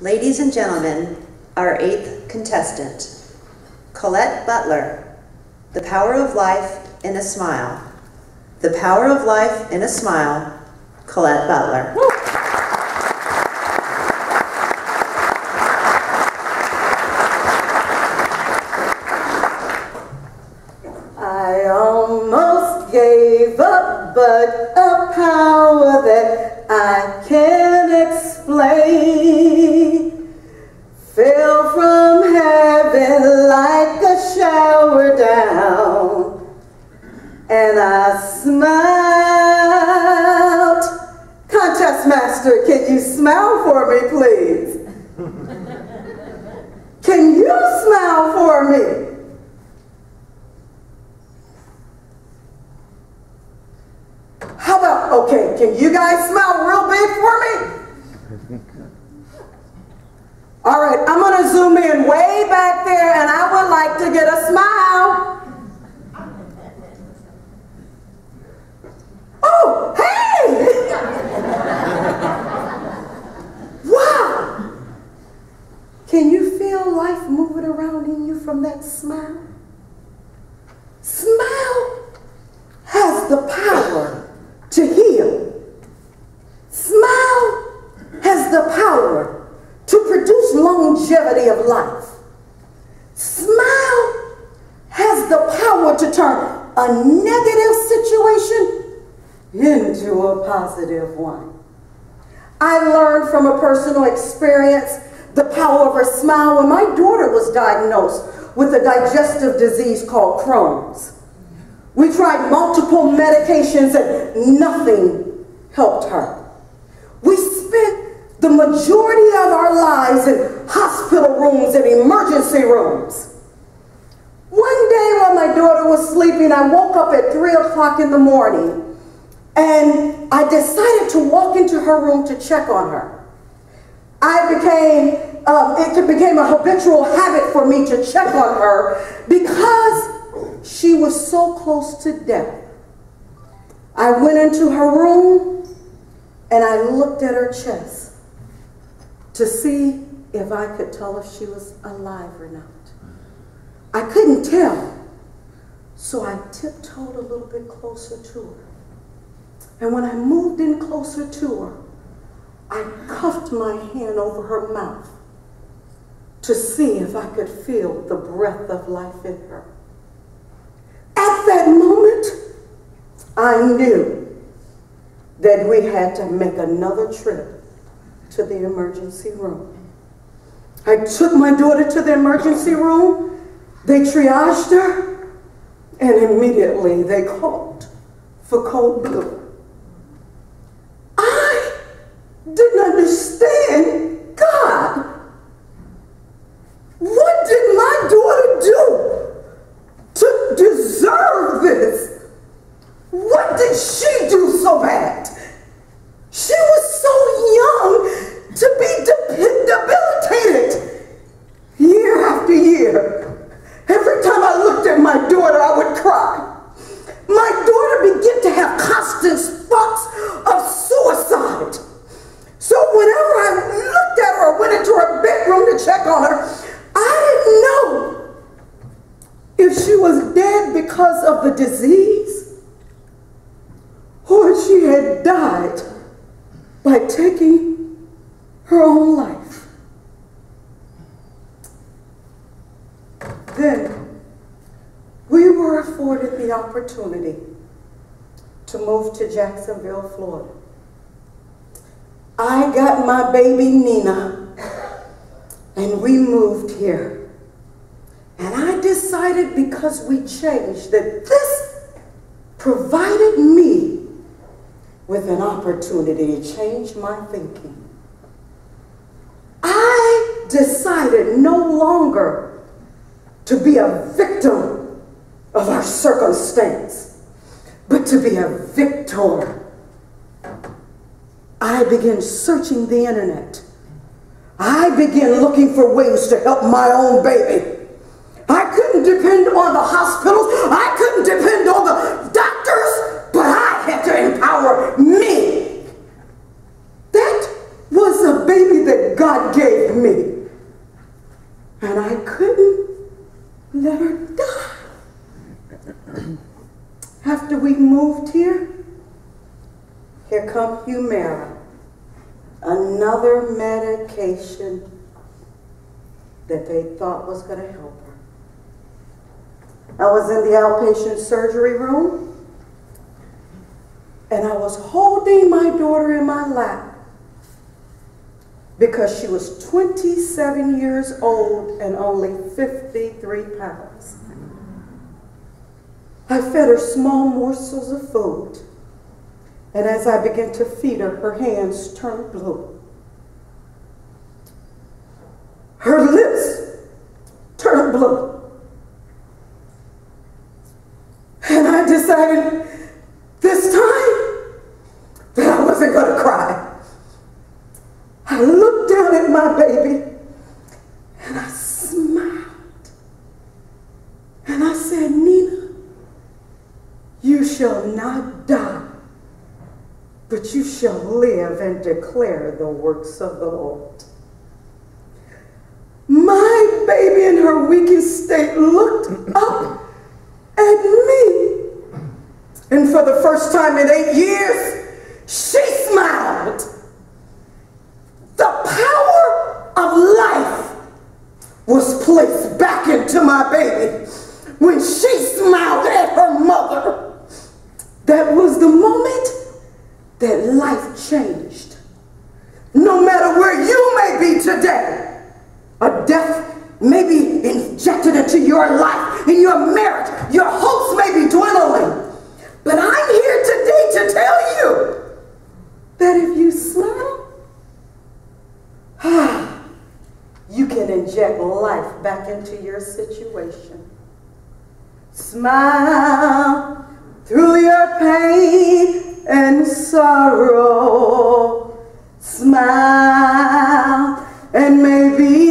Ladies and gentlemen, our 8th contestant, Colette Butler, The Power of Life in a Smile. The Power of Life in a Smile, Colette Butler. Woo! I almost gave up, but a power that I can't explain fell from heaven like a shower down, and I smiled. Contest master, can you smile for me, please? Can you smile for me? How about, okay, can you guys smile real big for me? All right, I'm going to zoom in way back there, and I would like to get a smile. Oh, hey! Wow! Can you feel life moving around in you from that smile? Smile has the power to heal. Smile has the power to produce longevity of life. Smile has the power to turn a negative situation into a positive one. I learned from a personal experience the power of a smile when my daughter was diagnosed with a digestive disease called Crohn's. We tried multiple medications and nothing helped her. We spent the majority of our lives in hospital rooms and emergency rooms. One day when my daughter was sleeping, I woke up at 3 o'clock in the morning and I decided to walk into her room to check on her. It became a habitual habit for me to check on her because she was so close to death. I went into her room and I looked at her chest to see if I could tell if she was alive or not. I couldn't tell, so I tiptoed a little bit closer to her. And when I moved in closer to her, I cuffed my hand over her mouth to see if I could feel the breath of life in her. At that moment, I knew that we had to make another trip to the emergency room. I took my daughter to the emergency room. They triaged her, and immediately they called for code blue. I didn't understand God. What did my daughter do to deserve this? What did she do so bad? She was so young to be debilitated year after year. Every time I looked at my daughter, I would cry. My daughter began to have constant thoughts of suicide. So whenever I looked at her or went into her bedroom to check on her, I didn't know if she was dead because of the disease or if she had died by taking her own life. Then we were afforded the opportunity to move to Jacksonville, Florida. I got my baby Nina and we moved here. And I decided, because we changed, that this provided me with an opportunity to change my thinking. I decided no longer to be a victim of our circumstance, but to be a victor. I began searching the internet. I began looking for ways to help my own baby. I couldn't depend on the hospitals. I couldn't depend on the doctors, but I had to empower me. That was a baby that God gave me. And I couldn't let her die. After we moved here come Humira, another medication that they thought was going to help her. I was in the outpatient surgery room, and I was holding my daughter in my lap because she was 27 years old and only 53 pounds. I fed her small morsels of food, and as I began to feed her, her hands turned blue. Her lips turned blue. And I decided this time that I wasn't going to cry. I looked down at my baby and I smiled. And I said, Nina, you shall not die, but you shall live and declare the works of the Lord. My baby in her weakened state looked up at me. And for the first time in 8 years, she smiled. The power of life was placed back into my baby when she smiled at her mother. That was the moment that life changed. No matter where you may be today, a death may be injected into your life, in your marriage. Your hopes may be dwindling. But I'm here today to tell you that if you smile, you can inject life back into your situation. Smile through your pain and sorrow. Smile and maybe